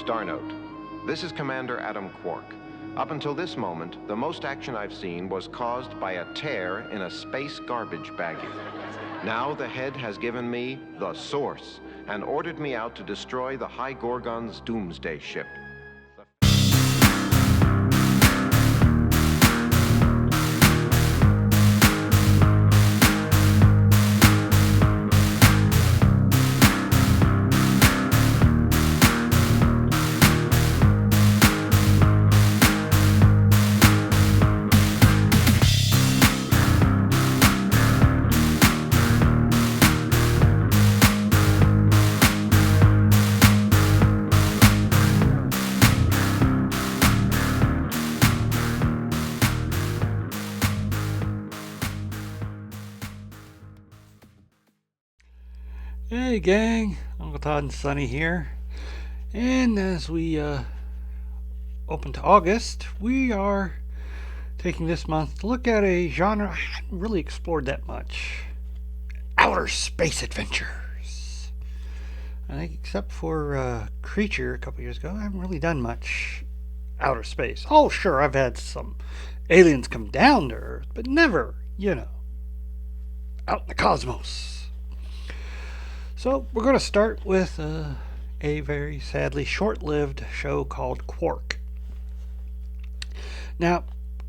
Star Note. This is Commander Adam Quark. Up until this moment, the most action I've seen was caused by a tear in a space garbage baggie. Now the head has given me the source and ordered me out to destroy the High Gorgon's doomsday ship. Hey gang, Uncle Todd and Sonny here. And as we open to August, we are taking this month to look at a genre I hadn't really explored that much. Outer space adventures. I think except for Creature a couple years ago, I haven't really done much outer space. Oh sure, I've had some aliens come down to Earth, but never, out in the cosmos. So we're going to start with a very sadly short-lived show called Quark. Now,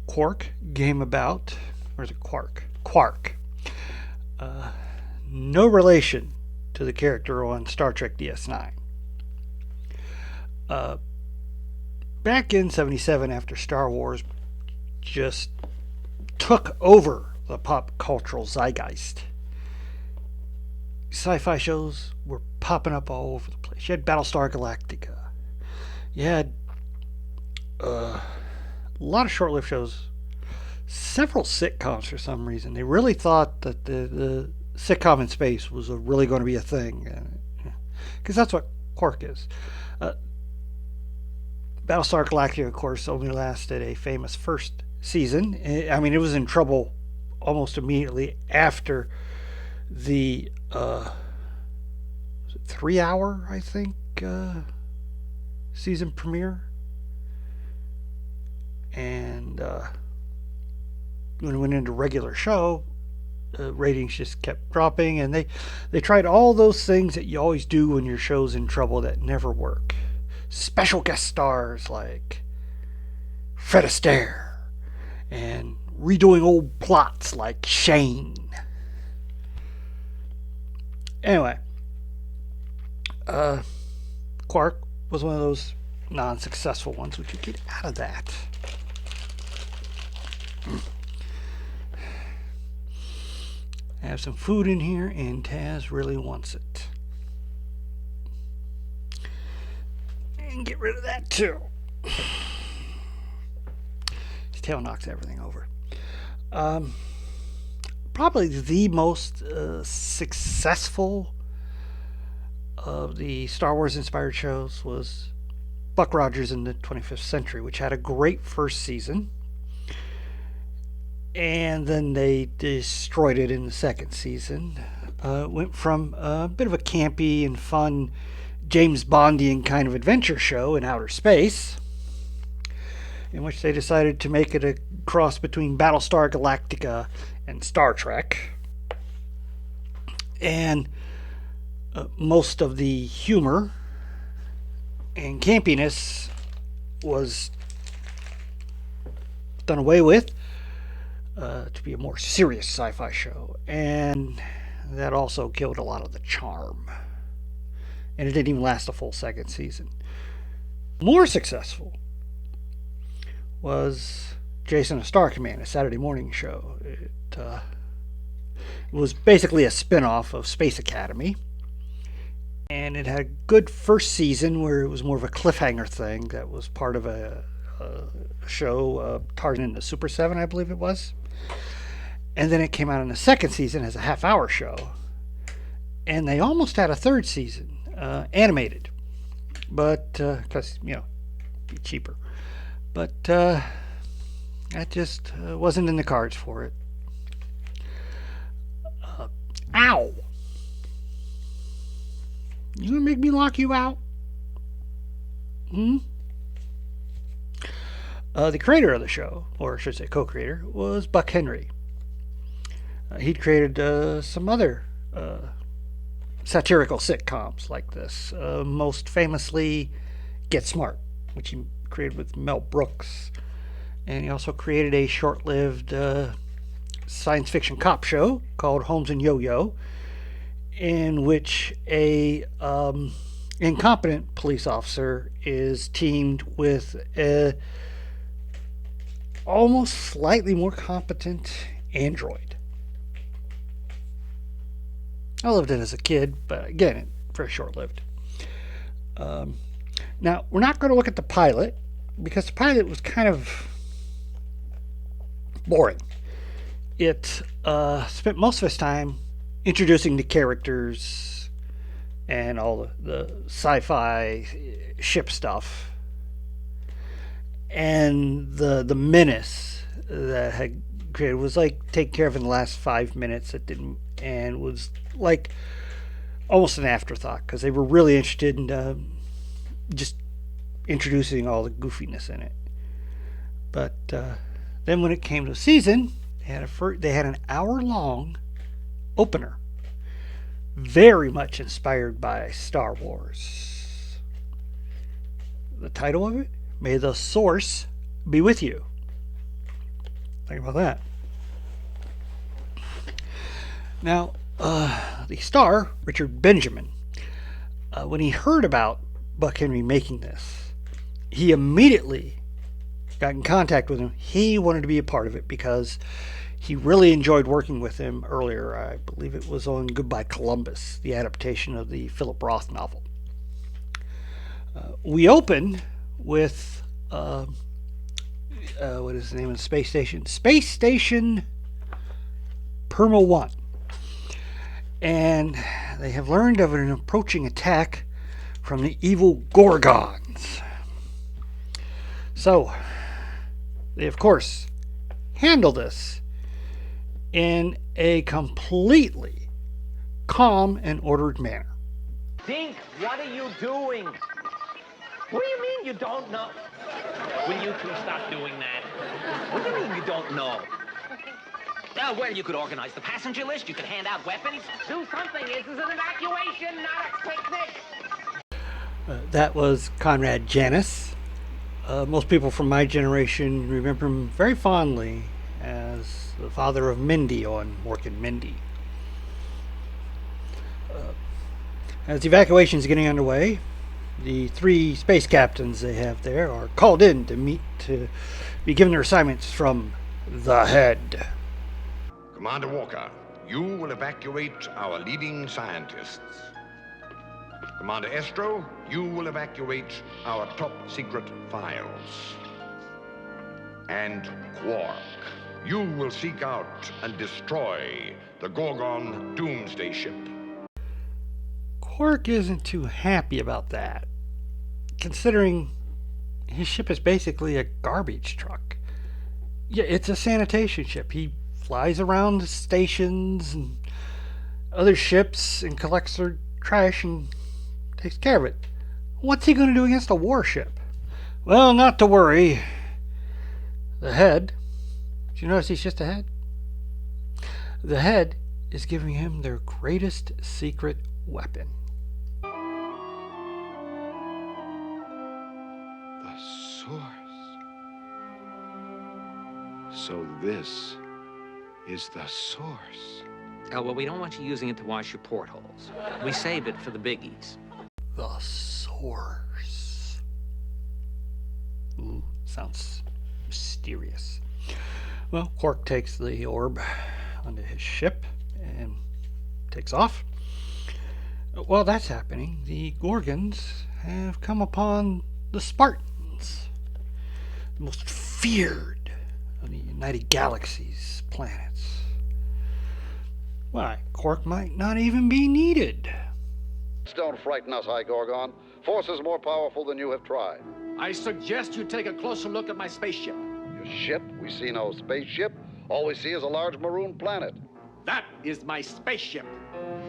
Quark came about, or is it Quark? Quark. No relation to the character on Star Trek DS9. Back in '77, after Star Wars just took over the pop cultural zeitgeist, sci-fi shows were popping up all over the place. You had Battlestar Galactica. You had a lot of short-lived shows. Several sitcoms for some reason. They really thought that the sitcom in space was really going to be a thing. Because that's what Quark is. Battlestar Galactica, of course, only lasted a famous first season. I mean, it was in trouble almost immediately after the 3-hour, I think, season premiere. And when it went into regular show, ratings just kept dropping, and they tried all those things that you always do when your show's in trouble that never work. Special guest stars like Fred Astaire, and redoing old plots like Shane. Anyway, Quark was one of those non-successful ones. We could get out of that. I have some food in here, and Taz really wants it. And get rid of that too. His tail knocks everything over. Probably the most successful of the Star Wars inspired shows was Buck Rogers in the 25th Century, which had a great first season, and then they destroyed it in the second season. Went from a bit of a campy and fun James Bondian kind of adventure show in outer space, in which they decided to make it a cross between Battlestar Galactica and Star Trek. And most of the humor and campiness was done away with to be a more serious sci-fi show. And that also killed a lot of the charm. And it didn't even last a full second season. More successful was Jason, a Star Command, a Saturday morning show. It was basically a spin-off of Space Academy. And it had a good first season where it was more of a cliffhanger thing that was part of a show, Tarzan and the Super 7, I believe it was. And then it came out in the second season as a half-hour show. And they almost had a third season, animated. But, because, be cheaper. But that just wasn't in the cards for it. Ow! You gonna make me lock you out? The creator of the show, or I should say co-creator, was Buck Henry. He'd created some other satirical sitcoms like this, most famously Get Smart, which he created with Mel Brooks. And he also created a short-lived science fiction cop show called Holmes and Yo-Yo, in which a incompetent police officer is teamed with a almost slightly more competent android. I loved it as a kid, but again, very short-lived. Now, we're not going to look at the pilot, because the pilot was kind of boring. It spent most of its time introducing the characters and all the sci-fi ship stuff, and the menace that had created was like taken care of in the last 5 minutes. It didn't, and was like almost an afterthought, because they were really interested in just introducing all the goofiness in it. But then when it came to season, they had an hour-long opener, very much inspired by Star Wars. The title of it, May the Source Be With You. Think about that. Now, the star, Richard Benjamin, when he heard about Buck Henry making this, he immediately got in contact with him. He wanted to be a part of it because he really enjoyed working with him earlier. I believe it was on Goodbye Columbus, the adaptation of the Philip Roth novel. We open with what is the name of the space station? Space Station Perma 1. And they have learned of an approaching attack from the evil Gorgons. So, they of course handle this in a completely calm and ordered manner. Dink, what are you doing? What do you mean you don't know? Will you two stop doing that? What do you mean you don't know? Well, you could organize the passenger list. You could hand out weapons. Do something. This is an evacuation, not a picnic. That was Conrad Janis. Most people from my generation remember him very fondly as the father of Mindy on Mork and Mindy. As the evacuation is getting underway, the 3 space captains they have there are called in to be given their assignments from the head. Commander Walker, you will evacuate our leading scientists. Commander Estro, you will evacuate our top secret files. And Quark, you will seek out and destroy the Gorgon Doomsday ship. Quark isn't too happy about that, considering his ship is basically a garbage truck. Yeah, it's a sanitation ship. He flies around the stations and other ships and collects their trash and takes care of it. What's he going to do against a warship? Well, not to worry. The head, did you notice he's just a head? The head is giving him their greatest secret weapon. The source. So this is the source. Oh, well, we don't want you using it to wash your portholes. We saved it for the biggies. The source. Ooh, sounds mysterious. Well, Quark takes the orb onto his ship and takes off. While that's happening, the Gorgons have come upon the Spartans, the most feared of the United Galaxy's planets. Why, Quark might not even be needed. Don't frighten us, High Gorgon. Force is more powerful than you have tried. I suggest you take a closer look at my spaceship. Your ship? We see no spaceship. All we see is a large maroon planet. That is my spaceship.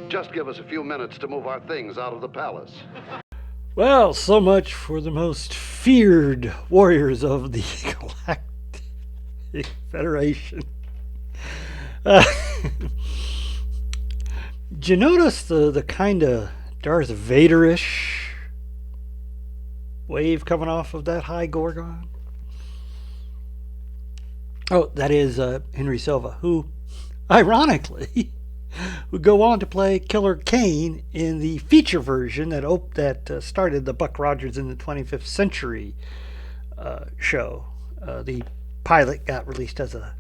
Just give us a few minutes to move our things out of the palace. Well, so much for the most feared warriors of the Galactic Federation. Uh, Did you notice the kind of Darth Vader-ish wave coming off of that high Gorgon? Oh, that is Henry Silva, who, ironically, would go on to play Killer Kane in the feature version that started the Buck Rogers in the 25th Century show. The pilot got released as a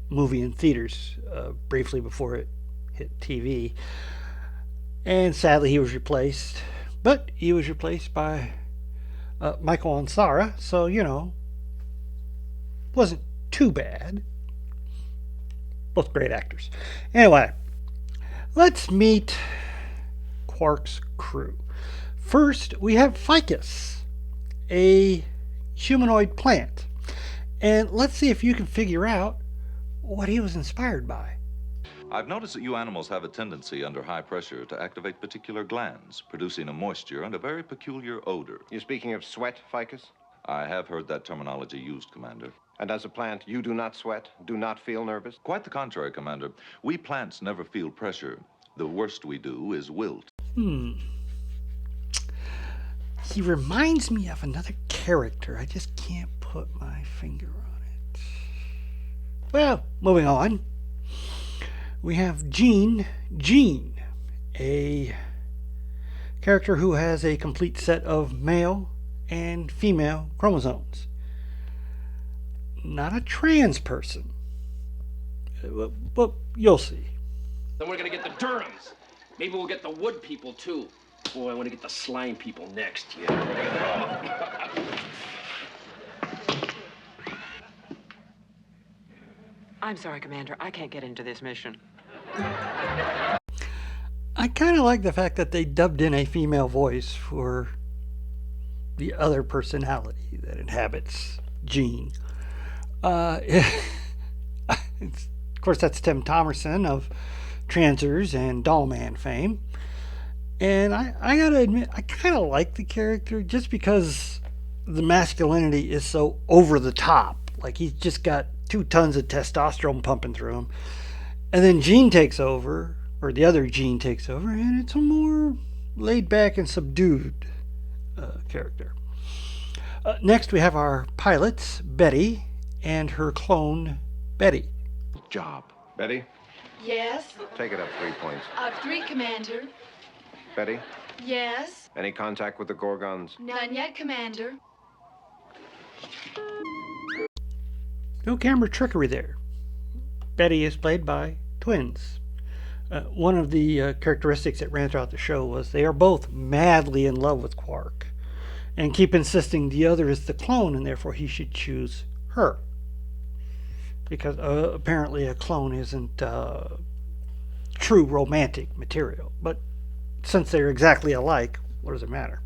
movie in theaters briefly before it hit TV. And sadly, he was replaced. But he was replaced by Michael Ansara, so, wasn't too bad. Both great actors. Anyway, let's meet Quark's crew. First, we have Ficus, a humanoid plant. And let's see if you can figure out what he was inspired by. I've noticed that you animals have a tendency under high pressure to activate particular glands, producing a moisture and a very peculiar odor. You're speaking of sweat, Ficus? I have heard that terminology used, Commander. And as a plant, you do not sweat, do not feel nervous? Quite the contrary, Commander. We plants never feel pressure. The worst we do is wilt. He reminds me of another character. I just can't put my finger on it. Well, moving on. We have Jean, a character who has a complete set of male and female chromosomes. Not a trans person. But you'll see. Then we're gonna get the Durhams. Maybe we'll get the Wood people, too. Boy, I want to get the Slime people next, yeah. I'm sorry, Commander. I can't get into this mission. I kind of like the fact that they dubbed in a female voice for the other personality that inhabits Jean. Of course, that's Tim Thomerson of Transers and Dollman fame. And I gotta admit, I kind of like the character just because the masculinity is so over the top. Like, he's just got 2 tons of testosterone pumping through him. And then Jean takes over, or the other Jean takes over, and it's a more laid back and subdued character. Next, we have our pilots, Betty, and her clone, Betty. Job. Betty, Yes. take it up 3 points. 3, Commander. Betty, Yes. any contact with the Gorgons? None yet, Commander. No camera trickery there. Betty is played by twins. One of the characteristics that ran throughout the show was they are both madly in love with Quark and keep insisting the other is the clone and therefore he should choose her. Because apparently a clone isn't true romantic material. But since they're exactly alike, what does it matter?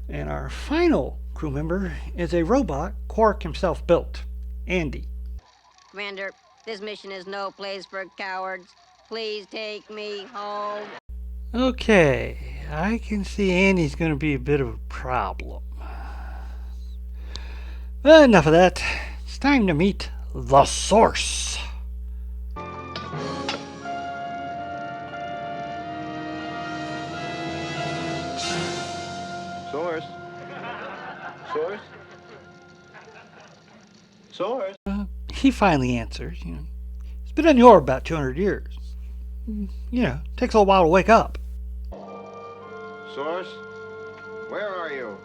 And our final crew member is a robot Quark himself built, Andy. Commander, this mission is no place for cowards. Please take me home. Okay, I can see Andy's going to be a bit of a problem. But enough of that. It's time to meet the Source. Source? Source? Source? He finally answers, He's been in the orb about 200 years. Takes a little while to wake up. Source? Where are you?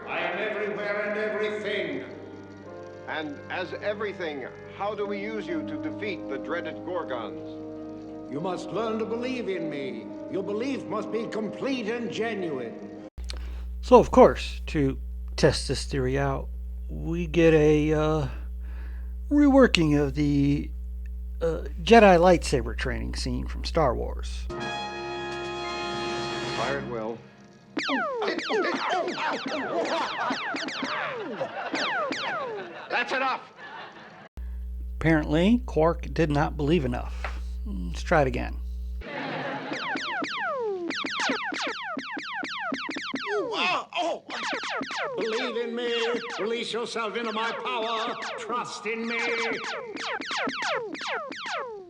I am everywhere and everything. And as everything, how do we use you to defeat the dreaded Gorgons? You must learn to believe in me. Your belief must be complete and genuine. So, of course, to test this theory out, we get a reworking of the Jedi lightsaber training scene from Star Wars. Fire at will. That's enough. Apparently, Quark did not believe enough. Let's try it again. Believe in me. Release yourself into my power. Trust in me.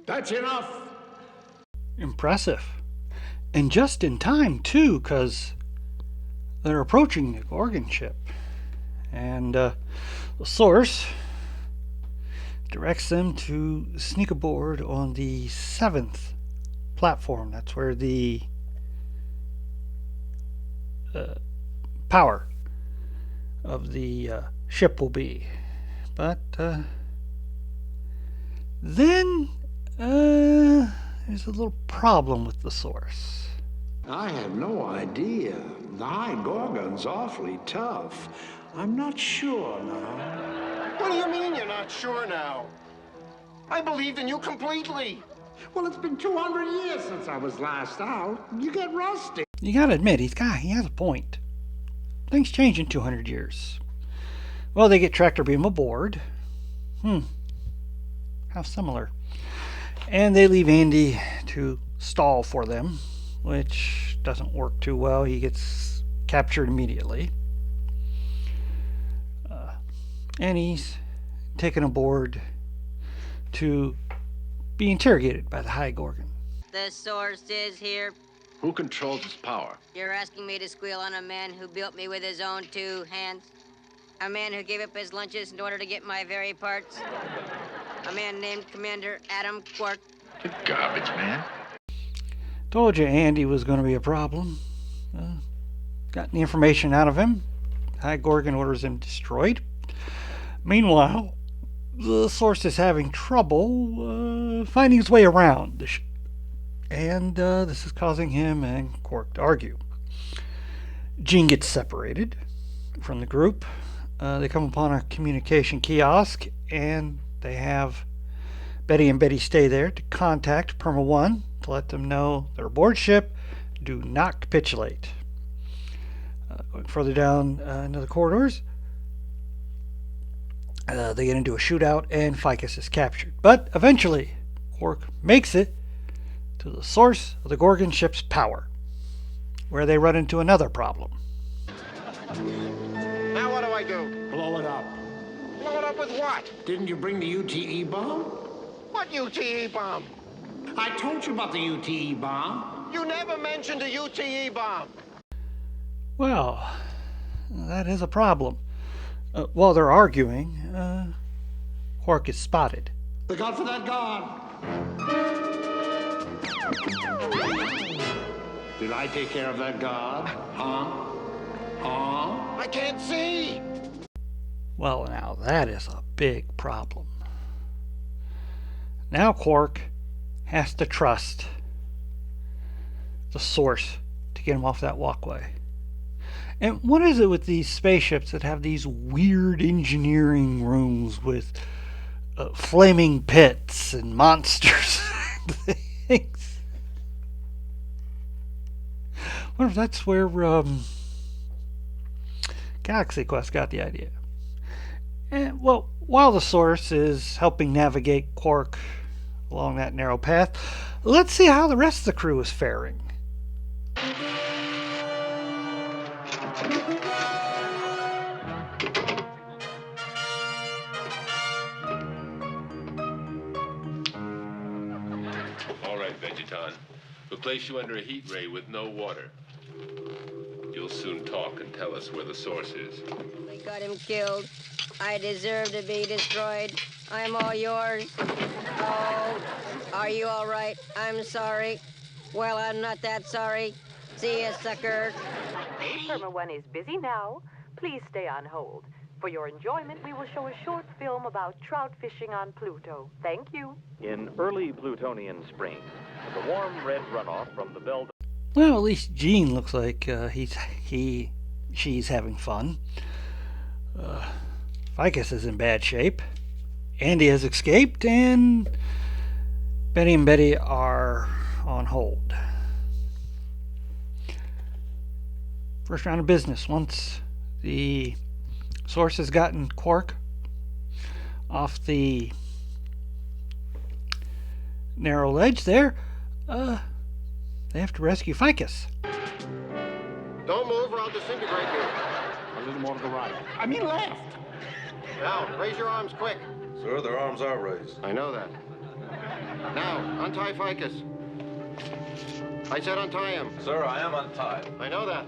That's enough. Impressive. And just in time, too, because they're approaching the Gorgon ship. And the Source directs them to sneak aboard on the 7th platform. That's where the power of the ship will be. But then there's a little problem with the Source. I had no idea. The High Gorgon's awfully tough. I'm not sure now. What do you mean you're not sure now? I believed in you completely. Well, it's been 200 years since I was last out. You get rusty. You gotta admit, he has a point. Things change in 200 years. Well, they get tractor beam aboard. How similar. And they leave Andy to stall for them, which doesn't work too well. He gets captured immediately. And he's taken aboard to be interrogated by the High Gorgon. The Source is here. Who controls its power? You're asking me to squeal on a man who built me with his own 2 hands? A man who gave up his lunches in order to get my very parts? A man named Commander Adam Quark? The garbage man. Told you Andy was going to be a problem. Got the information out of him. High Gorgon orders him destroyed. Meanwhile, the Source is having trouble finding his way around the ship. And this is causing him and Quark to argue. Gene gets separated from the group. They come upon a communication kiosk, and they have Betty and Betty stay there to contact Perma 1 to let them know they're aboard ship. Do not capitulate. Going further down into the corridors, they get into a shootout, and Ficus is captured. But eventually, Quark makes it to the source of the Gorgon ship's power, where they run into another problem. Now what do I do? Blow it up. Blow it up with what? Didn't you bring the UTE bomb? What UTE bomb? I told you about the UTE bomb. You never mentioned a UTE bomb. Well, that is a problem. While they're arguing, Quark is spotted. Look out for that guard. Did I take care of that guard? Huh? I can't see. Well, now that is a big problem. Now Quark has to trust the source to get him off that walkway. And what is it with these spaceships that have these weird engineering rooms with flaming pits and monsters and things? I wonder if that's where Galaxy Quest got the idea. And, well, while the source is helping navigate Quark along that narrow path, let's see how the rest of the crew is faring. All right, Vegeton. We'll place you under a heat ray with no water. You'll soon talk and tell us where the source is. We got him killed. I deserve to be destroyed. I'm all yours. Oh, are you all right? I'm sorry. Well, I'm not that sorry. See ya, sucker. Perma 1 is busy now. Please stay on hold. For your enjoyment, we will show a short film about trout fishing on Pluto. Thank you. In early Plutonian spring, the warm red runoff from the belt. Well, at least Gene looks like she's having fun. Ficus is in bad shape. Andy has escaped, and Betty and Betty are on hold. First round of business. Once the source has gotten Quark off the narrow ledge there, they have to rescue Ficus. Don't move or I'll disintegrate you. A little more to the right. I mean left. Now, raise your arms quick. Sir, their arms are raised. I know that. Now, untie Ficus. I said untie him. Sir, I am untied. I know that.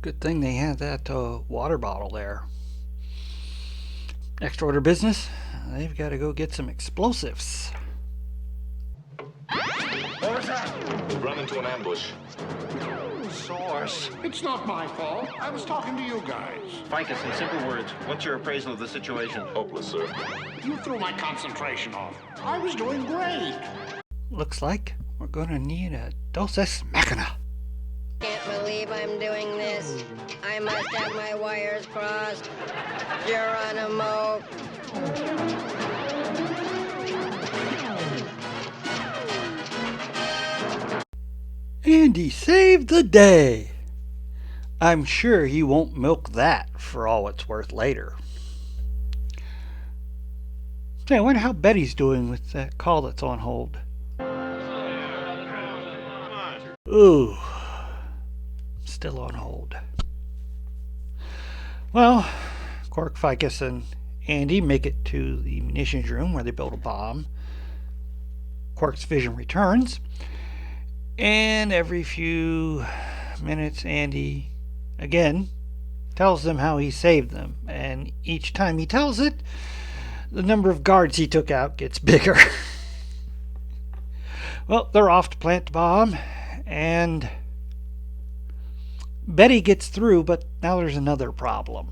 Good thing they had that water bottle there. Next order of business, they've got to go get some explosives. What was that? We've run into an ambush. Source. It's not my fault. I was talking to you guys. Ficus, in simple words, what's your appraisal of the situation? Hopeless, sir. You threw my concentration off. I was doing great. Looks like we're going to need a dos ex machina. Can't believe I'm doing this. I must have my wires crossed. Geronimo. And he saved the day. I'm sure he won't milk that for all it's worth later. Say, I wonder how Betty's doing with that call that's on hold. Ooh, still on hold. Well, Quark, Ficus, and Andy make it to the munitions room where they build a bomb. Quark's vision returns, and every few minutes Andy again tells them how he saved them, and each time he tells it, the number of guards he took out gets bigger. Well, they're off to plant the bomb, and Betty gets through, but now there's another problem.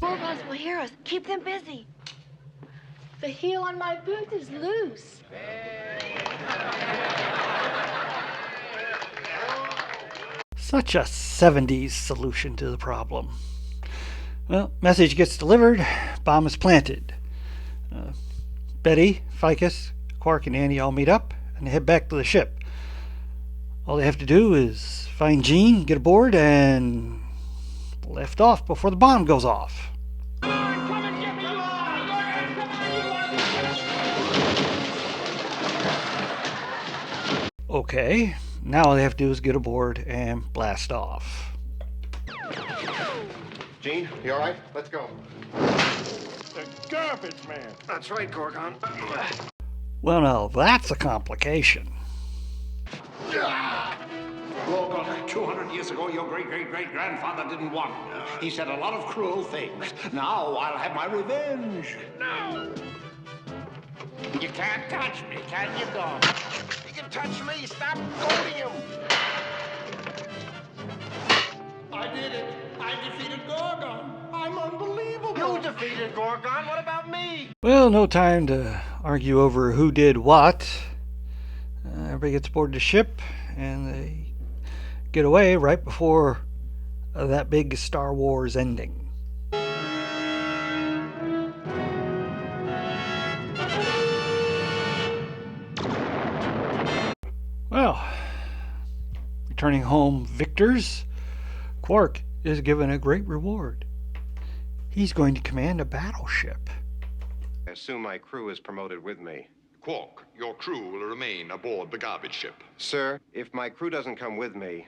Gorgons will hear us. Keep them busy. The heel on my boot is loose. Such a 70s solution to the problem. Well, message gets delivered, bomb is planted. Betty, Ficus, Quark, and Andy all meet up and head back to the ship. All they have to do is find Gene, get aboard, and lift off before the bomb goes off. Okay, now all they have to do is get aboard and blast off. Gene, you all right? Let's go. The garbage man. That's right, Gorgon. Well, now that's a complication. Gorgon, 200 years ago, your great-great-great-grandfather didn't want me. He said a lot of cruel things. Now I'll have my revenge. No. You can't touch me, can you, Gorgon? You can touch me. Stop holding him. I did it. I defeated Gorgon. I'm unbelievable. You defeated Gorgon. What about me? Well, no time to argue over who did what. Everybody gets aboard the ship, and they get away right before that big Star Wars ending. Well, returning home victors, Quark is given a great reward. He's going to command a battleship. I assume my crew is promoted with me. Quark, your crew will remain aboard the garbage ship. Sir, if my crew doesn't come with me,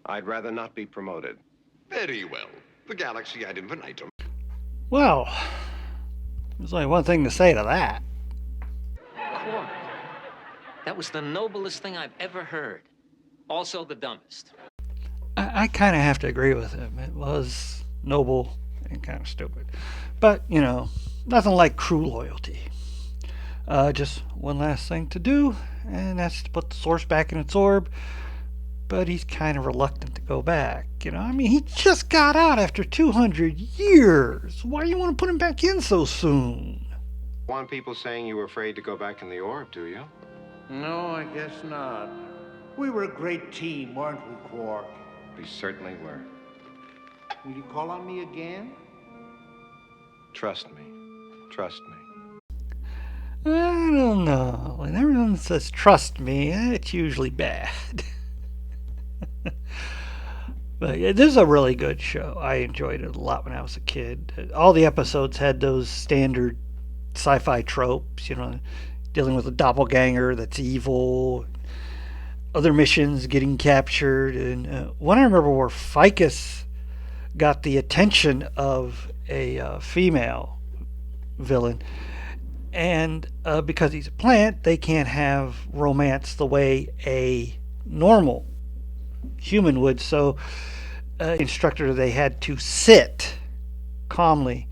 I'd rather not be promoted. Very well. The galaxy ad infinitum. Well, there's only one thing to say to that. Quark, that was the noblest thing I've ever heard. Also the dumbest. I kind of have to agree with him. It was noble and kind of stupid. But, you know, nothing like crew loyalty. Just one last thing to do, and that's to put the source back in its orb. But he's kind of reluctant to go back. You know, I mean, he just got out after 200 years. Why do you want to put him back in so soon? Want people saying you were afraid to go back in the orb, do you? No, I guess not. We were a great team, weren't we, Quark? We certainly were. Will you call on me again? Trust me. Trust me. I don't know. When everyone says trust me, it's usually bad. But yeah, this is a really good show. I enjoyed it a lot when I was a kid. All the episodes had those standard sci-fi tropes, you know, dealing with a doppelganger that's evil. other missions getting captured. And one I remember where Ficus got the attention of a female villain. And because he's a plant, they can't have romance the way a normal human would. So instructor, they had to sit calmly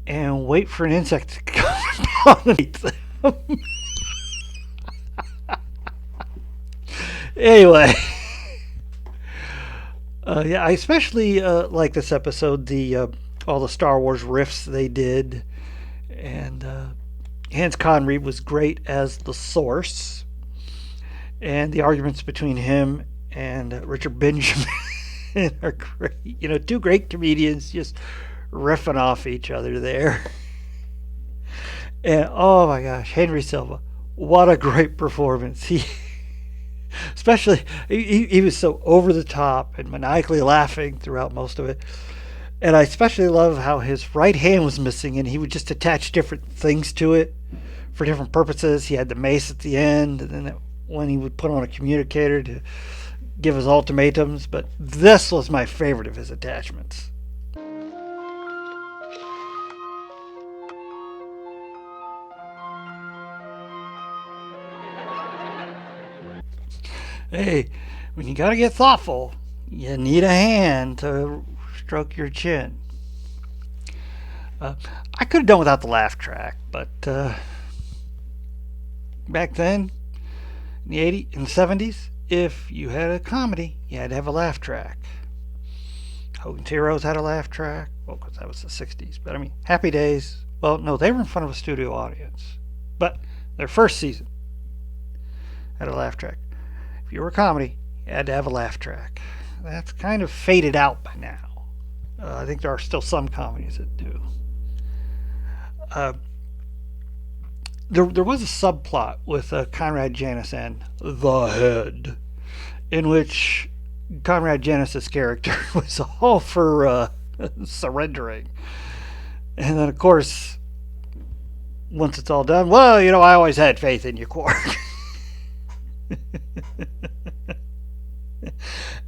and wait for an insect to come and pollinate them. Anyway, yeah, I especially like this episode. The all the Star Wars riffs they did, and Hans Conried was great as the Source, and the arguments between him and Richard Benjamin are great. You know, two great comedians just riffing off each other there. And oh my gosh, Henry Silva, what a great performance. Especially, he was so over the top and maniacally laughing throughout most of it. And I especially love how his right hand was missing, and he would just attach different things to it for different purposes. He had the mace at the end, and then when he would put on a communicator to give his ultimatums. But this was my favorite of his attachments. Hey, when you gotta get thoughtful, you need a hand to stroke your chin. I could have done without the laugh track, but back then, in the 80s and 70s, if you had a comedy, you had to have a laugh track. Hogan's Heroes had a laugh track, well, because that was the 60s. But I mean, Happy Days, well, no, they were in front of a studio audience. But their first season had a laugh track. If you were a comedy, you had to have a laugh track. That's kind of faded out by now. I think there are still some comedies that do. There was a subplot with Conrad Janis and The Head, in which Conrad Janis's character was all for surrendering. And then, of course, once it's all done, well, you know, I always had faith in you, Quark.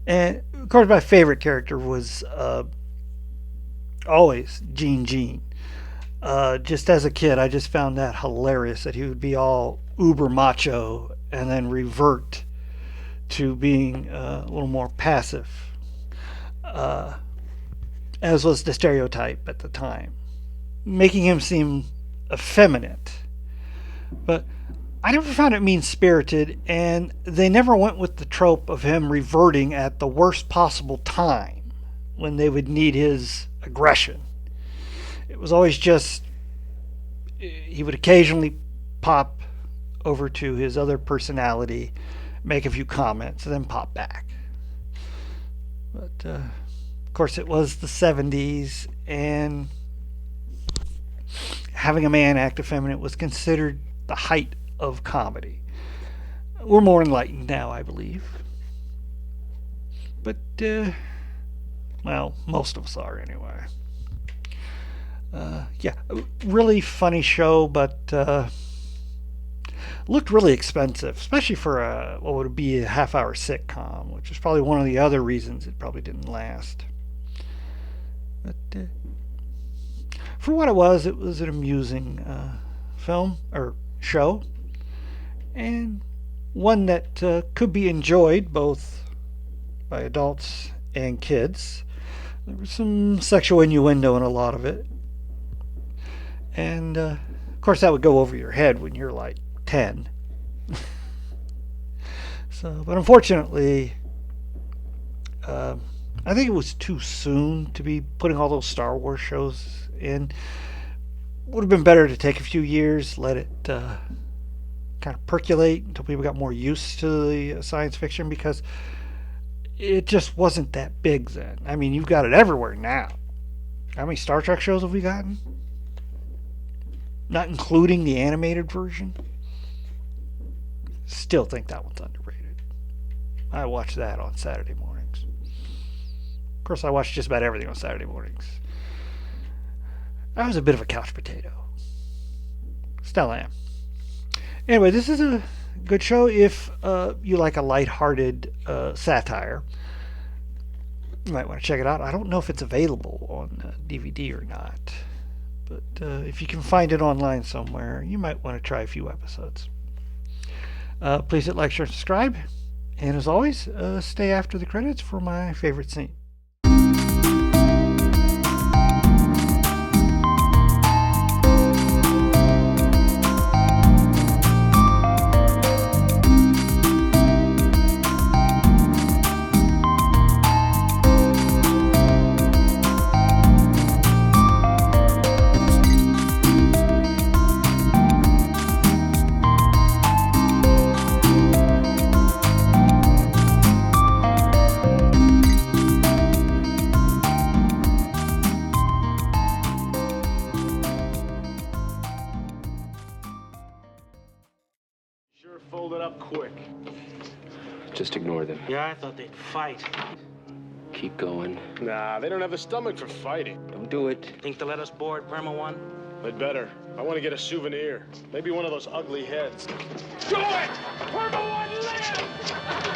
And of course, my favorite character was always Gene. Just as a kid, I just found that hilarious that he would be all uber macho and then revert to being a little more passive, as was the stereotype at the time, making him seem effeminate. But I never found it mean-spirited, and they never went with the trope of him reverting at the worst possible time when they would need his aggression. It was always just, he would occasionally pop over to his other personality, make a few comments, and then pop back. But, of course, it was the 70s, and having a man act effeminate was considered the height of comedy. We're more enlightened now, I believe. But, well, most of us are anyway. Yeah, really funny show, but looked really expensive, especially for what would be a half-hour sitcom, which is probably one of the other reasons it probably didn't last. But for what it was an amusing film or show, and one that could be enjoyed both by adults and kids. There was some sexual innuendo in a lot of it, and of course that would go over your head when you're like 10. So, but unfortunately, I think it was too soon to be putting all those Star Wars shows in. Would have been better to take a few years, let it kind of percolate until people got more used to the science fiction, because it just wasn't that big then. I mean, you've got it everywhere now. How many Star Trek shows have we gotten? Not including the animated version. Still think that one's underrated. I watch that on Saturday mornings. Of course, I watch just about everything on Saturday mornings. I was a bit of a couch potato. Still am. Anyway, this is a good show if you like a lighthearted satire. You might want to check it out. I don't know if it's available on DVD or not, but if you can find it online somewhere, you might want to try a few episodes. Please hit like, share, and subscribe. And as always, stay after the credits for my favorite scene. Fold it up quick. Just ignore them. Yeah, I thought they'd fight. Keep going. Nah, they don't have the stomach for fighting. Don't do it. Think they'll let us board Perma 1? They'd better. I want to get a souvenir. Maybe one of those ugly heads. Do it! Perma 1 lives!